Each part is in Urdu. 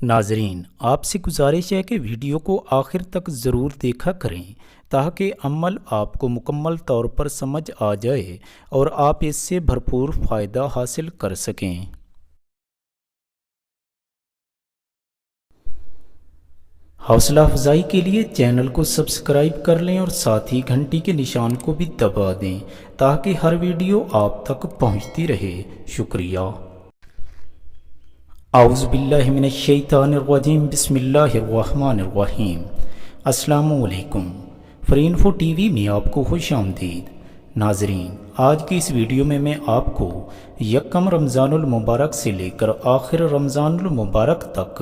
ناظرین، آپ سے گزارش ہے کہ ویڈیو کو آخر تک ضرور دیکھا کریں تاکہ عمل آپ کو مکمل طور پر سمجھ آ جائے اور آپ اس سے بھرپور فائدہ حاصل کر سکیں۔ حوصلہ افزائی کے لیے چینل کو سبسکرائب کر لیں اور ساتھ ہی گھنٹی کے نشان کو بھی دبا دیں تاکہ ہر ویڈیو آپ تک پہنچتی رہے۔ شکریہ۔ اعوذ باللہ من الشیطان الرجیم، بسم اللہ الرحمن الرحیم۔ السلام علیکم، فرینفو ٹی وی میں آپ کو خوش آمدید۔ ناظرین، آج کی اس ویڈیو میں آپ کو یکم رمضان المبارک سے لے کر آخر رمضان المبارک تک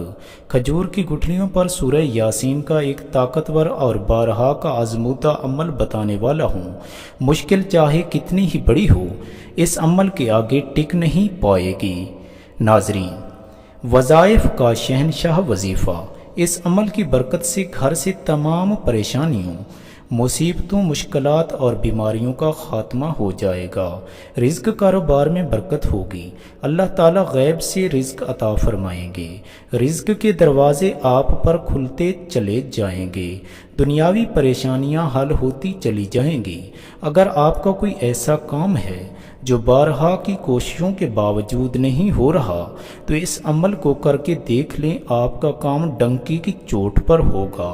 کھجور کی گٹھلیوں پر سورہ یاسین کا ایک طاقتور اور بارہا کا آزمودہ عمل بتانے والا ہوں۔ مشکل چاہے کتنی ہی بڑی ہو، اس عمل کے آگے ٹک نہیں پائے گی۔ ناظرین، وظائف کا شہنشاہ وظیفہ، اس عمل کی برکت سے گھر سے تمام پریشانیوں، مصیبتوں، مشکلات اور بیماریوں کا خاتمہ ہو جائے گا۔ رزق کاروبار میں برکت ہوگی، اللہ تعالیٰ غیب سے رزق عطا فرمائیں گے، رزق کے دروازے آپ پر کھلتے چلے جائیں گے، دنیاوی پریشانیاں حل ہوتی چلی جائیں گی۔ اگر آپ کا کوئی ایسا کام ہے جو بارہا کی کوششوں کے باوجود نہیں ہو رہا تو اس عمل کو کر کے دیکھ لیں، آپ کا کام ڈنکی کی چوٹ پر ہوگا۔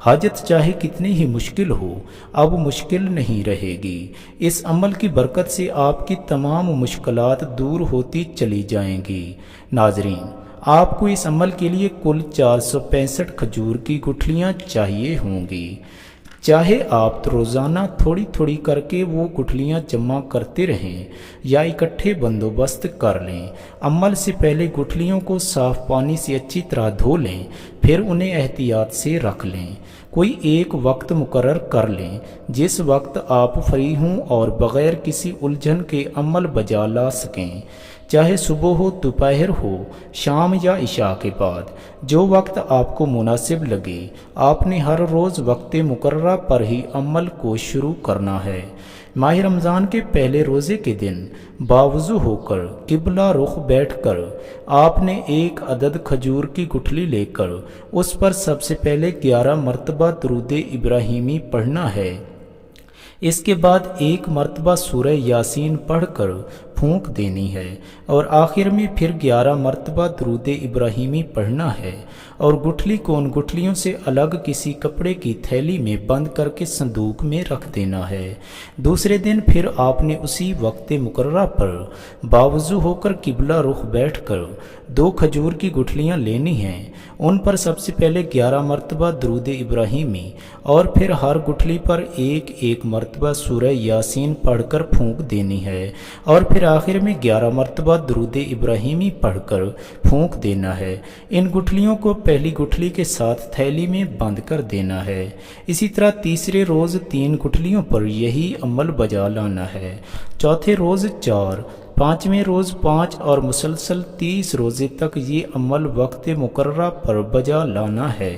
حاجت چاہے کتنی ہی مشکل ہو، اب مشکل نہیں رہے گی۔ اس عمل کی برکت سے آپ کی تمام مشکلات دور ہوتی چلی جائیں گی۔ ناظرین، آپ کو اس عمل کے لیے کل 465 کھجور کی گٹھلیاں چاہیے ہوں گی۔ چاہے آپ روزانہ تھوڑی تھوڑی کر کے وہ گٹھلیاں جمع کرتے رہیں یا اکٹھے بندوبست کر لیں۔ عمل سے پہلے گٹھلیوں کو صاف پانی سے اچھی طرح دھو لیں، پھر انہیں احتیاط سے رکھ لیں۔ کوئی ایک وقت مقرر کر لیں جس وقت آپ فری ہوں اور بغیر کسی الجھن کے عمل بجا لا سکیں، چاہے صبح ہو، دوپہر ہو، شام یا عشاء کے بعد، جو وقت آپ کو مناسب لگے۔ آپ نے ہر روز وقت مقررہ پر ہی عمل کو شروع کرنا ہے۔ ماہ رمضان کے پہلے روزے کے دن باوضو ہو کر قبلہ رخ بیٹھ کر آپ نے ایک عدد کھجور کی گٹھلی لے کر اس پر سب سے پہلے 11 مرتبہ درود ابراہیمی پڑھنا ہے۔ اس کے بعد ایک مرتبہ سورہ یاسین پڑھ کر پھونک دینی ہے اور آخر میں پھر 11 مرتبہ درود ابراہیمی پڑھنا ہے اور گٹھلی کو ان گٹھلیوں سے الگ کسی کپڑے کی تھیلی میں بند کر کے صندوق میں رکھ دینا ہے۔ دوسرے دن پھر آپ نے اسی وقت مقررہ پر باوضو ہو کر قبلہ رخ بیٹھ کر 2 کھجور کی گٹھلیاں لینی ہیں، ان پر سب سے پہلے 11 مرتبہ درود ابراہیمی اور پھر ہر گٹھلی پر ایک ایک مرتبہ سورہ یاسین پڑھ کر پھونک دینی ہے اور پھر آخر میں 11 مرتبہ درود ابراہیمی پڑھ کر پھونک دینا ہے۔ ان گٹھلیوں کو پہلی گٹھلی کے ساتھ تھیلی میں بند کر دینا ہے۔ اسی طرح تیسرے روز 3 گٹھلیوں پر یہی عمل بجا لانا ہے، چوتھے روز 4، پانچویں روز 5 اور مسلسل 30 روزے تک یہ عمل وقت مقررہ پر بجا لانا ہے۔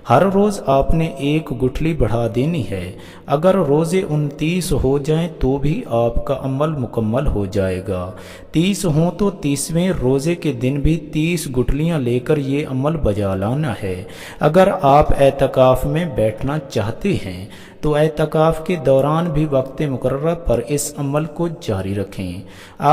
ہر روز آپ نے ایک گٹھلی بڑھا دینی ہے۔ اگر روزے 29 ہو جائیں تو بھی آپ کا عمل مکمل ہو جائے گا۔ 30 ہوں تو 30ویں روزے کے دن بھی 30 گٹھلیاں لے کر یہ عمل بجا لانا ہے۔ اگر آپ اعتکاف میں بیٹھنا چاہتے ہیں تو اعتکاف کے دوران بھی وقت مقررہ پر اس عمل کو جاری رکھیں۔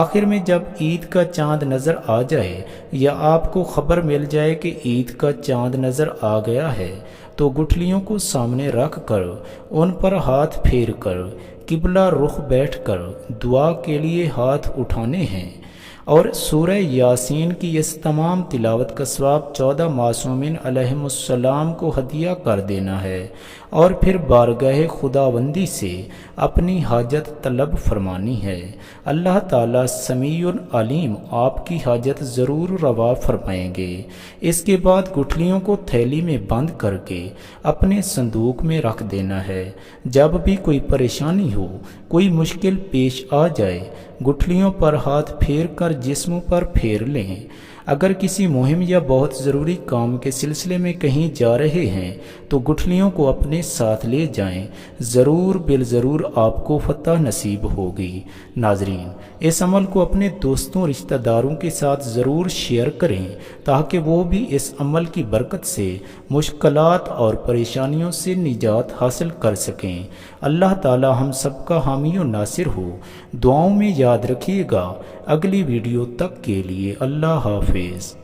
آخر میں جب عید کا چاند نظر آ جائے یا آپ کو خبر مل جائے کہ عید کا چاند نظر آ گیا ہے تو گٹھلیوں کو سامنے رکھ کر ان پر ہاتھ پھیر کر قبلہ رخ بیٹھ کر دعا کے لیے ہاتھ اٹھانے ہیں اور سورہ یاسین کی اس تمام تلاوت کا ثواب 14 معصومین علیہم السلام کو ہدیہ کر دینا ہے اور پھر بارگاہ خداوندی سے اپنی حاجت طلب فرمانی ہے۔ اللہ تعالیٰ سمیع علیم آپ کی حاجت ضرور روا فرمائیں گے۔ اس کے بعد گٹھلیوں کو تھیلی میں بند کر کے اپنے صندوق میں رکھ دینا ہے۔ جب بھی کوئی پریشانی ہو، کوئی مشکل پیش آ جائے، گٹھلیوں پر ہاتھ پھیر کر جسم پر پھیر لیں۔ اگر کسی مہم یا بہت ضروری کام کے سلسلے میں کہیں جا رہے ہیں تو گٹھلیوں کو اپنے ساتھ لے جائیں، ضرور بالضرور آپ کو فتح نصیب ہوگی۔ ناظرین، اس عمل کو اپنے دوستوں رشتہ داروں کے ساتھ ضرور شیئر کریں تاکہ وہ بھی اس عمل کی برکت سے مشکلات اور پریشانیوں سے نجات حاصل کر سکیں۔ اللہ تعالی ہم سب کا حامی و ناصر ہو۔ دعاؤں میں یاد رکھیے گا۔ اگلی ویڈیو تک کے لیے اللہ حافظ۔